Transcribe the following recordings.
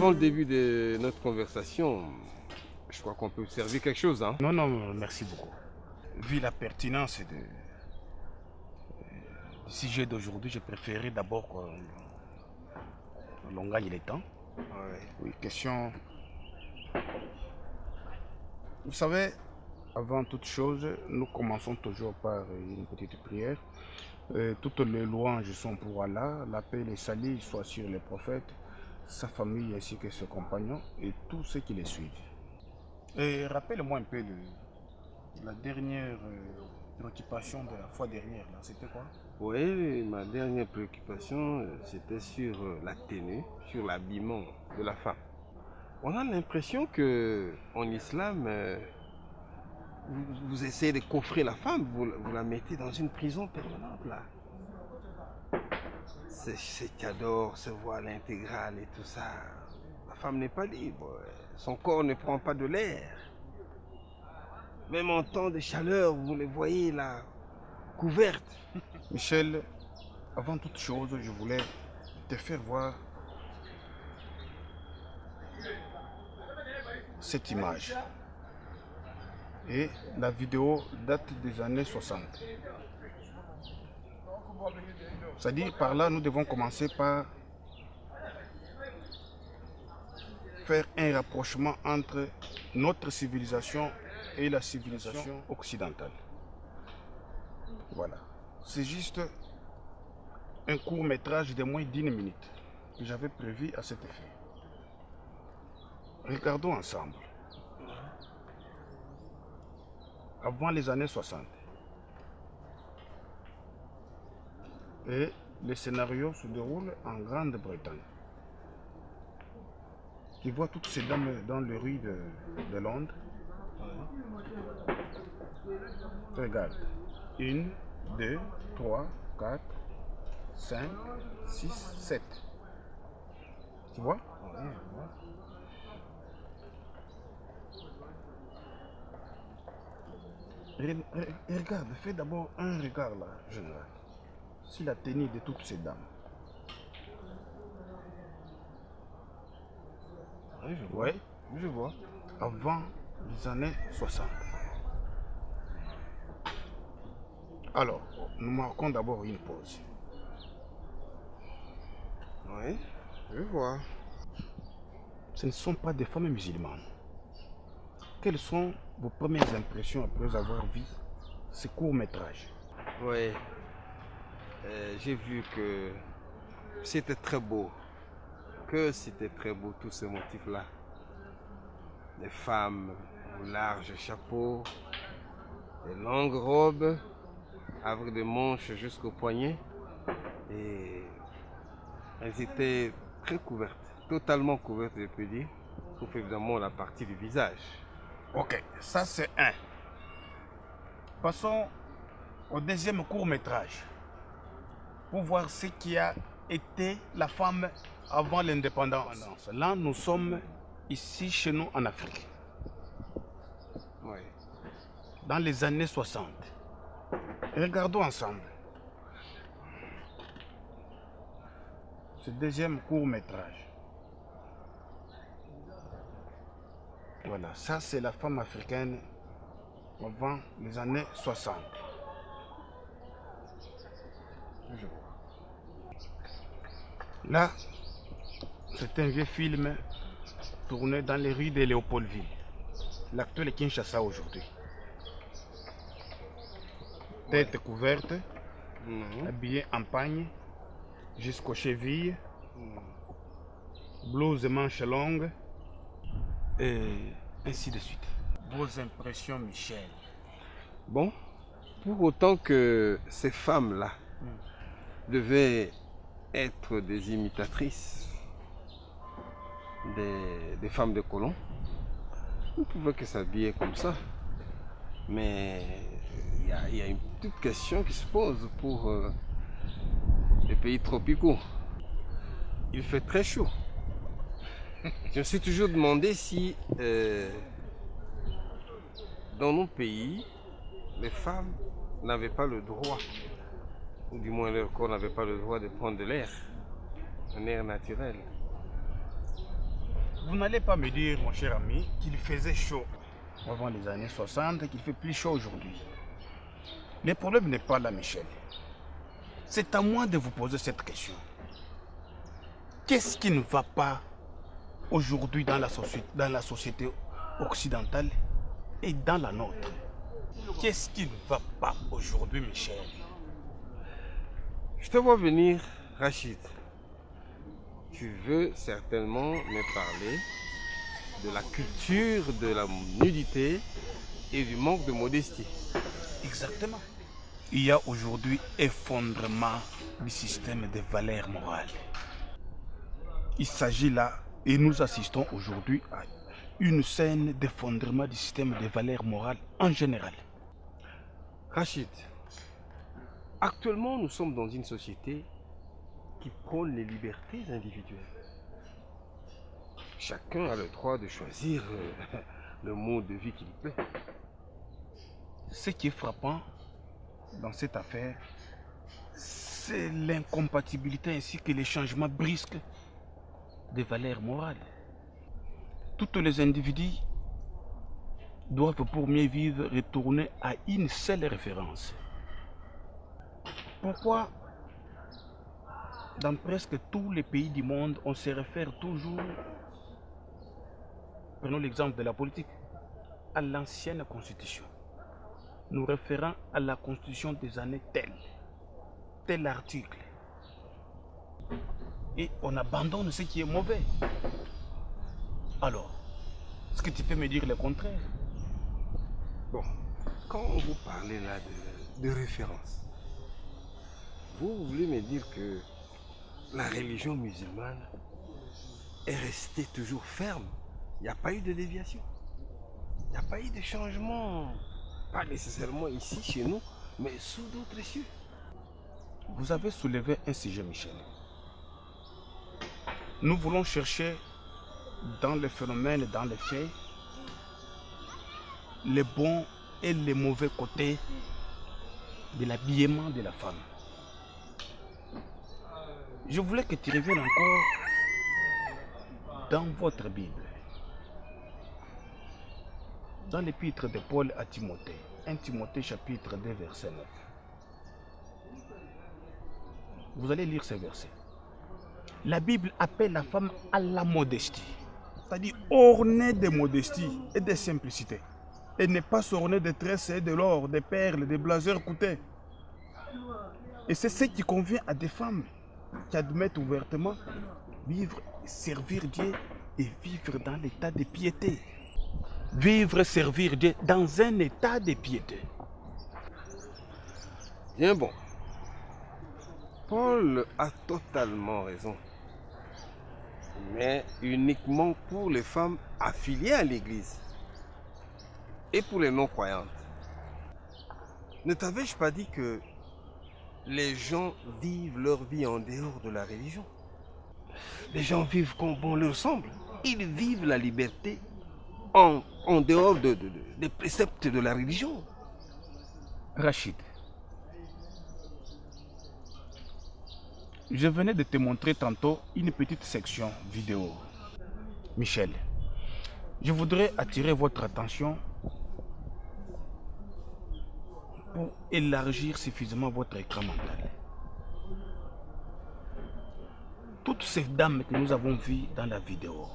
avant le début de notre conversation, je crois qu'on peut servir quelque chose, hein? Non, non, merci beaucoup. Vu la pertinence du sujet d'aujourd'hui, je préférais d'abord qu'on gagne le temps. Ouais. Oui, question. Vous savez, avant toute chose, nous commençons toujours par une petite prière. Toutes les louanges sont pour Allah, la paix et les saluts soient sur les prophètes, sa famille ainsi que ses compagnons et tous ceux qui les suivent. Et rappelle-moi un peu la dernière préoccupation de la fois dernière, là, c'était quoi? Oui, ma dernière préoccupation, c'était sur la tenue, sur l'habillement de la femme. On a l'impression que en islam, vous essayez de coffrer la femme, vous la mettez dans une prison permanente là. C'est cador, ce voile intégral et tout ça. La femme n'est pas libre, son corps ne prend pas de l'air. Même en temps de chaleur, vous les voyez là, couvertes. Michel, avant toute chose, je voulais te faire voir cette image. Et la vidéo date des années 60. C'est-à-dire par là, nous devons commencer par faire un rapprochement entre notre civilisation et la civilisation occidentale. Voilà. C'est juste un court métrage de moins d'1 minute que j'avais prévu à cet effet. Regardons ensemble. Avant les années 60. Et le scénario se déroule en Grande-Bretagne. Tu vois toutes ces dames dans les rues de Londres. Regarde. 1, 2, 3, 4, 5, 6, 7. Tu vois? Oui, je vois. Regarde, fais d'abord un regard là, général, sur la tenue de toutes ces dames. Oui, je vois. Ouais. Je vois. Avant les années 60. Alors, nous marquons d'abord une pause. Oui, je vois. Ce ne sont pas des femmes musulmanes. Quelles sont vos premières impressions après avoir vu ce court métrage? Oui, j'ai vu que c'était très beau. Que c'était très beau tous ces motifs-là. Les femmes aux larges chapeaux, les longues robes avec des manches jusqu'aux poignets. Et elles étaient très couvertes, totalement couvertes, je peux dire, sauf évidemment la partie du visage. Ok, ça c'est un. Passons au deuxième court métrage pour voir ce qui a été la femme avant l'indépendance. Là, nous sommes ici chez nous en Afrique, Oui. dans les années 60. Regardons ensemble ce deuxième court métrage. Voilà, ça c'est la femme africaine avant les années 60. Je vois. Là, c'est un vieux film tourné dans les rues de Léopoldville, l'actuel Kinshasa aujourd'hui. Tête couverte, habillé en pagne jusqu'aux chevilles, blouse manches longues, et ainsi de suite. Vos impressions, Michel? Bon, pour autant que ces femmes-là devaient être des imitatrices des femmes de colons, on ne pouvait que s'habiller comme ça. Mais il y a une petite question qui se pose pour les pays tropicaux. Il fait très chaud. Je me suis toujours demandé si dans nos pays, les femmes n'avaient pas le droit, ou du moins leur corps n'avait pas le droit de prendre de l'air, un air naturel. Vous n'allez pas me dire, mon cher ami, qu'il faisait chaud avant les années 60 et qu'il fait plus chaud aujourd'hui. Le problème n'est pas là, Michel. C'est à moi de vous poser cette question. Qu'est-ce qui ne va pas aujourd'hui dans la société occidentale et dans la nôtre? Qu'est-ce qui ne va pas aujourd'hui, Michel? Je te vois venir, Rachid. Tu veux certainement me parler de la culture de la nudité et du manque de modestie. Exactement. Il y a aujourd'hui effondrement du système de valeurs morales. Il s'agit là, et nous assistons aujourd'hui à une scène d'effondrement du système de valeurs morales en général. Rachid, actuellement nous sommes dans une société qui prône les libertés individuelles. Chacun a le droit de choisir le mode de vie qu'il plaît. Ce qui est frappant dans cette affaire, c'est l'incompatibilité ainsi que les changements brusques des valeurs morales. Tous les individus doivent pour mieux vivre retourner à une seule référence. Pourquoi dans presque tous les pays du monde, on se réfère toujours, prenons l'exemple de la politique, à l'ancienne constitution, nous référant à la constitution des années tel article. Et on abandonne ce qui est mauvais. Alors, est-ce que tu peux me dire le contraire? Bon, quand vous parlez là de référence, vous voulez me dire que la religion musulmane est restée toujours ferme? Il n'y a pas eu de déviation? Il n'y a pas eu de changement? Pas nécessairement ici, chez nous, mais sous d'autres cieux. Vous avez soulevé un sujet, Michel. Nous voulons chercher dans les phénomènes, dans les faits, les bons et les mauvais côtés de l'habillement de la femme. Je voulais que tu reviennes encore dans votre Bible. Dans l'épître de Paul à Timothée, 1 Timothée chapitre 2 verset 9. Vous allez lire ces versets. La Bible appelle la femme à la modestie, c'est-à-dire ornée de modestie et de simplicité. Et ne pas s'orner de tresses et de l'or, des perles, des blaseurs coûtés. Et c'est ce qui convient à des femmes qui admettent ouvertement vivre, servir Dieu et vivre dans l'état de piété. Vivre, servir Dieu dans un état de piété. Bien bon. Paul a totalement raison. Mais uniquement pour les femmes affiliées à l'Église et pour les non-croyantes. Ne t'avais-je pas dit que les gens vivent leur vie en dehors de la religion? Les gens vivent comme bon leur semble. Ils vivent la liberté en dehors des préceptes de la religion. Rachid, je venais de te montrer tantôt une petite section vidéo. Michel, je voudrais attirer votre attention pour élargir suffisamment votre écran mental. Toutes ces dames que nous avons vues dans la vidéo,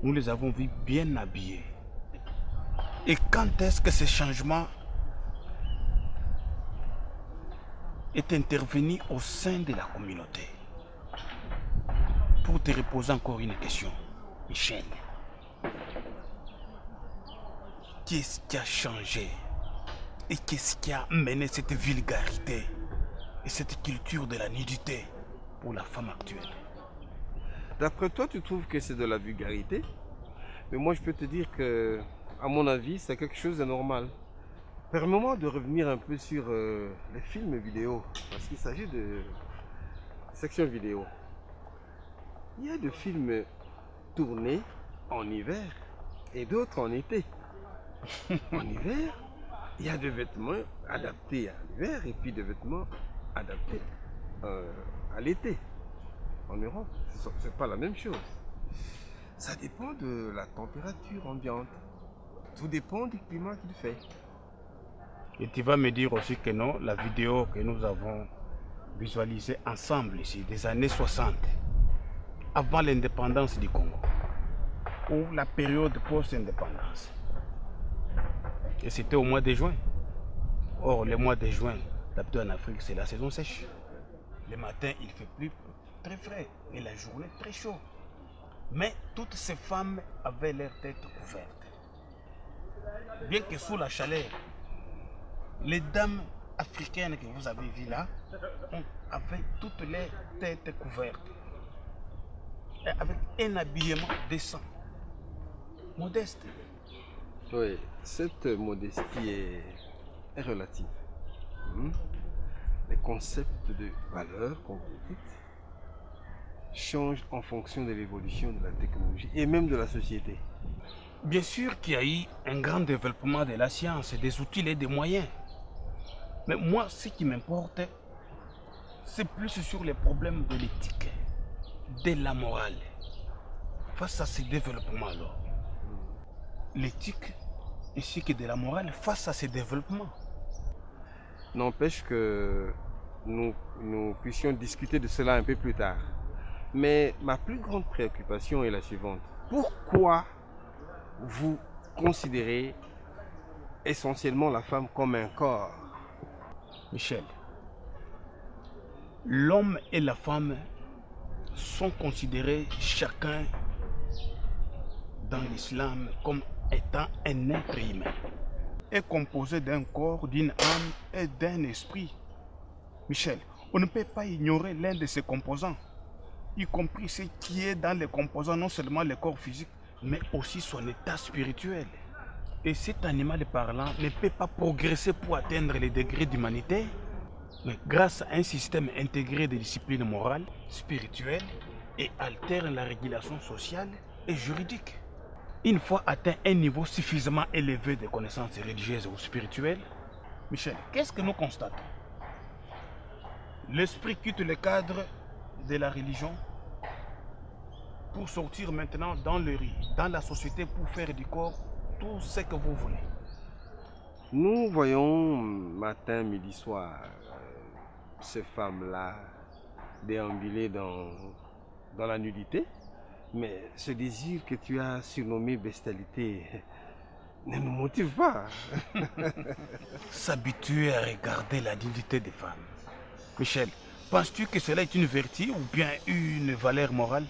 nous les avons vues bien habillées. Et quand est-ce que ce changement est intervenu au sein de la communauté? Pour te reposer encore une question, Michel. Qu'est-ce qui a changé? Et qu'est-ce qui a mené cette vulgarité et cette culture de la nudité pour la femme actuelle? D'après toi, tu trouves que c'est de la vulgarité? Mais moi, je peux te dire que, à mon avis, c'est quelque chose de normal. Permets-moi de revenir un peu sur les films vidéo, parce qu'il s'agit de section vidéo. Il y a des films tournés en hiver et d'autres en été. En hiver, il y a des vêtements adaptés à l'hiver et puis des vêtements adaptés à l'été. En Europe, c'est pas la même chose. Ça dépend de la température ambiante. Tout dépend du climat qu'il fait. Et tu vas me dire aussi que non, la vidéo que nous avons visualisée ensemble ici, des années 60, avant l'indépendance du Congo, ou la période post-indépendance. Et c'était au mois de juin. Or, le mois de juin, d'habitude en Afrique, c'est la saison sèche. Le matin, il fait plus très frais et la journée très chaud. Mais toutes ces femmes avaient leur tête couverte. Bien que sous la chaleur, les dames africaines que vous avez vues là avaient toutes les têtes couvertes. Et avec un habillement décent, modeste. Oui, cette modestie est relative. Les concepts de valeur, comme vous dites, changent en fonction de l'évolution de la technologie et même de la société. Bien sûr qu'il y a eu un grand développement de la science, des outils et des moyens. Mais moi, ce qui m'importe, c'est plus sur les problèmes de l'éthique, de la morale. Face à ces développements-là, l'éthique ainsi que de la morale face à ces développements. N'empêche que nous puissions discuter de cela un peu plus tard. Mais ma plus grande préoccupation est la suivante. Pourquoi vous considérez essentiellement la femme comme un corps? Michel, l'homme et la femme sont considérés chacun dans l'islam comme étant un être humain. Est composé d'un corps, d'une âme et d'un esprit. Michel, on ne peut pas ignorer l'un de ses composants, y compris ce qui est dans les composants, non seulement le corps physique, mais aussi son état spirituel. Et cet animal parlant ne peut pas progresser pour atteindre les degrés d'humanité, mais grâce à un système intégré de disciplines morales, spirituelles, et alterne la régulation sociale et juridique. Une fois atteint un niveau suffisamment élevé de connaissances religieuses ou spirituelles, Michel, qu'est-ce que nous constatons? L'esprit quitte le cadre de la religion pour sortir maintenant dans le riz, dans la société pour faire du corps tout ce que vous voulez. Nous voyons matin, midi, soir, ces femmes-là déambuler dans la nudité. Mais ce désir que tu as surnommé bestialité ne nous motive pas. S'habituer à regarder la nudité des femmes. Michel, penses-tu que cela est une vertu ou bien une valeur morale?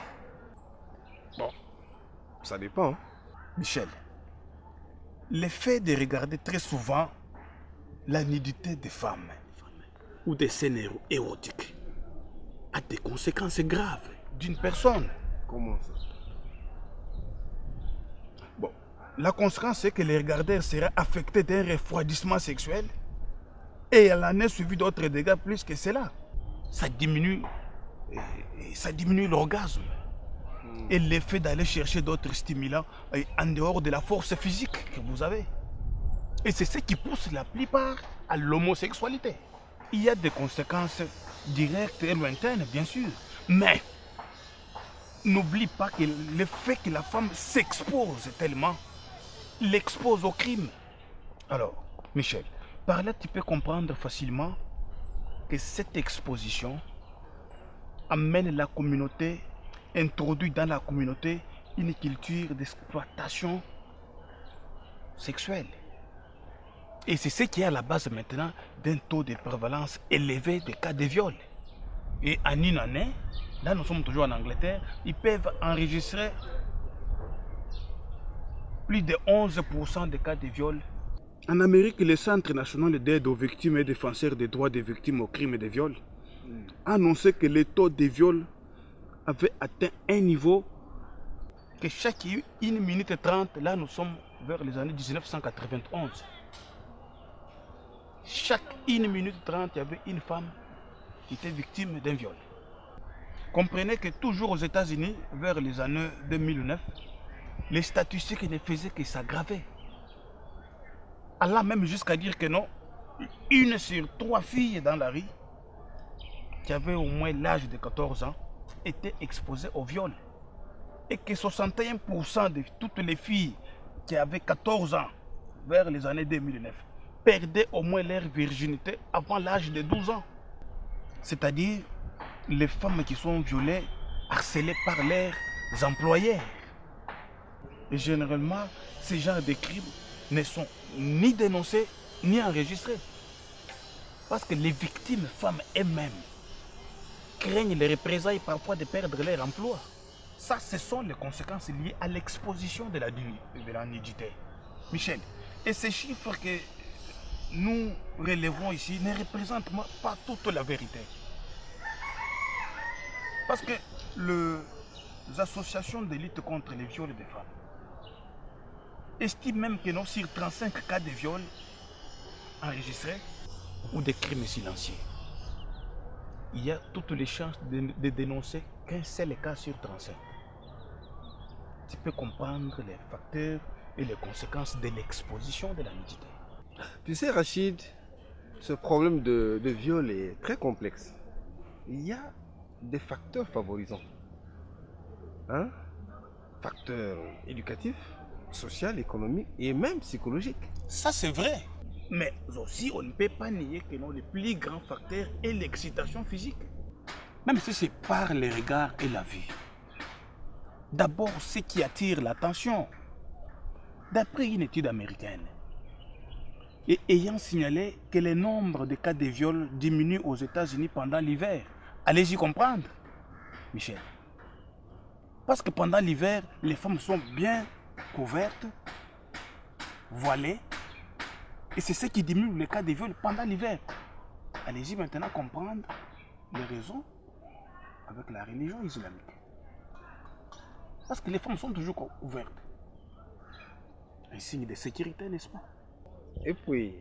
Bon, ça dépend. Michel, le fait de regarder très souvent la nudité des femmes ou des scènes érotiques a des conséquences graves d'une personne. Comment ça? Bon, la conséquence c'est que les regardeurs seraient affectés d'un refroidissement sexuel et elle en est suivi d'autres dégâts plus que cela. Ça diminue l'orgasme et l'effet d'aller chercher d'autres stimulants en dehors de la force physique que vous avez. Et c'est ce qui pousse la plupart à l'homosexualité. Il y a des conséquences directes et lointaines, bien sûr, mais n'oublie pas que le fait que la femme s'expose tellement l'expose au crime. Alors, Michel, par là tu peux comprendre facilement que cette exposition amène la communauté, introduit dans la communauté une culture d'exploitation sexuelle. Et c'est ce qui est à la base maintenant d'un taux de prévalence élevé de cas de viol. Et en une année, là nous sommes toujours en Angleterre, ils peuvent enregistrer plus de 11% de cas de viol. En Amérique, le Centre national d'aide aux victimes et défenseurs des droits des victimes aux crimes et des viols a annoncé que le taux de viol avait atteint un niveau que chaque 1 minute 30, là nous sommes vers les années 1991. Chaque 1 minute 30, il y avait une femme qui était victime d'un viol. Comprenez que toujours aux États-Unis, vers les années 2009, les statistiques ne faisaient que s'aggraver. Allant même jusqu'à dire que non, 1 sur 3 filles dans la rue qui avaient au moins l'âge de 14 ans étaient exposées au viol. et que 61% de toutes les filles qui avaient 14 ans vers les années 2009 perdaient au moins leur virginité avant l'âge de 12 ans. C'est-à-dire les femmes qui sont violées, harcelées par leurs employeurs. Et généralement, ces genres de crimes ne sont ni dénoncés ni enregistrés. Parce que les victimes femmes elles-mêmes craignent les représailles parfois de perdre leur emploi. Ça, ce sont les conséquences liées à l'exposition de la nudité. Michel, et ces chiffres que nous relevons ici ne représentent pas toute la vérité. Parce que les associations de lutte contre les viols des femmes estiment même que non, sur 35 cas de viol enregistrés ou de crimes silencieux, il y a toutes les chances de dénoncer qu'un seul cas sur 35. Tu peux comprendre les facteurs et les conséquences de l'exposition de la nudité. Tu sais, Rachid, ce problème de viol est très complexe. Il y a des facteurs favorisants. Hein? Facteurs éducatifs, sociaux, économiques et même psychologiques. Ça, c'est vrai. Mais aussi, on ne peut pas nier que non, le plus grand facteur est l'excitation physique. Même si c'est par les regards et la vue. D'abord, ce qui attire l'attention. D'après une étude américaine, et ayant signalé que le nombre de cas de viol diminue aux États-Unis pendant l'hiver. Allez-y comprendre, Michel. Parce que pendant l'hiver, les femmes sont bien couvertes, voilées, et c'est ce qui diminue les cas de viol pendant l'hiver. Allez-y maintenant comprendre les raisons avec la religion islamique. Parce que les femmes sont toujours ouvertes. Un signe de sécurité, n'est-ce pas? Et puis,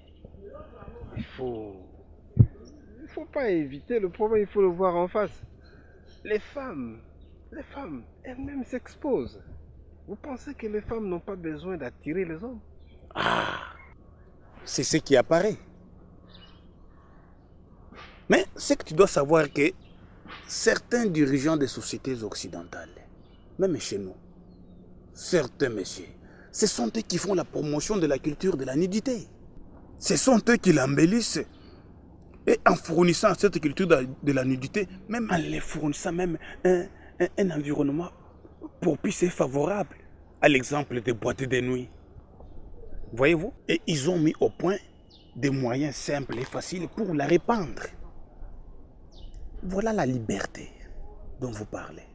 il faut pas éviter le problème, il faut le voir en face. Les femmes elles-mêmes s'exposent. Vous pensez que les femmes n'ont pas besoin d'attirer les hommes? C'est ce qui apparaît. Mais c'est que tu dois savoir que certains dirigeants des sociétés occidentales, même chez nous, certains messieurs, ce sont eux qui font la promotion de la culture de la nudité. Ce sont eux qui l'embellissent. Et en fournissant cette culture de la nudité, même en les fournissant même un environnement propice et favorable, à l'exemple des boîtes de nuit. Voyez-vous? Et ils ont mis au point des moyens simples et faciles pour la répandre. Voilà la liberté dont vous parlez.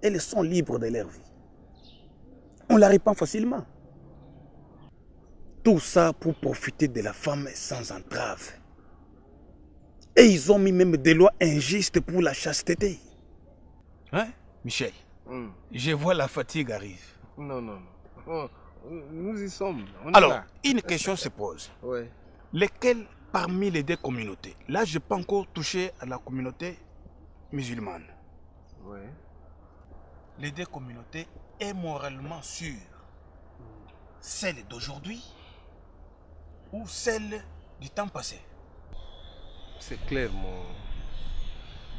Elles sont libres de leur vie. On la répand facilement. Tout ça pour profiter de la femme sans entrave. Et ils ont mis même des lois injustes pour la chasteté. Hein, Michel? Je vois la fatigue arrive. Non. Oh, nous y sommes. Alors, une question se pose. Ouais. Lesquelles parmi les deux communautés? Là, je n'ai pas encore touché à la communauté musulmane. Ouais. Les deux communautés est moralement sûre. Celle d'aujourd'hui ou celle du temps passé? C'est clair,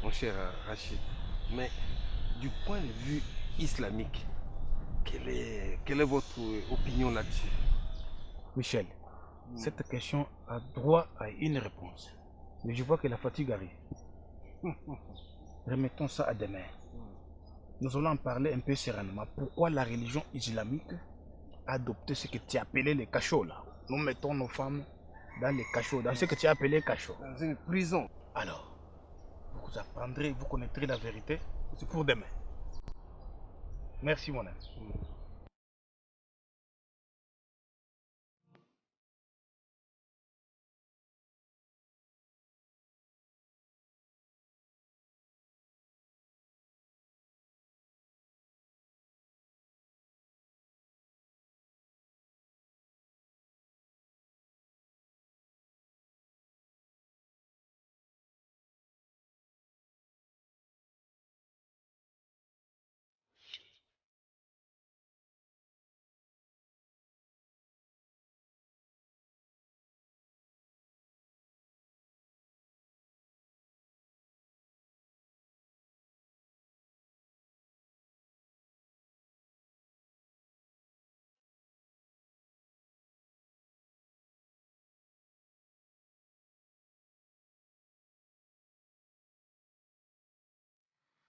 mon cher Rachid. Mais du point de vue islamique, quelle est votre opinion là-dessus? Michel, cette question a droit à une réponse. Mais je vois que la fatigue arrive. Remettons ça à demain. Nous allons en parler un peu sereinement. Pourquoi la religion islamique a adopté ce que tu as appelé les cachots là? Nous mettons nos femmes dans les cachots, dans ce que tu as appelé cachots. Dans une prison. Alors, vous apprendrez, vous connaîtrez la vérité. C'est pour demain. Merci mon ami.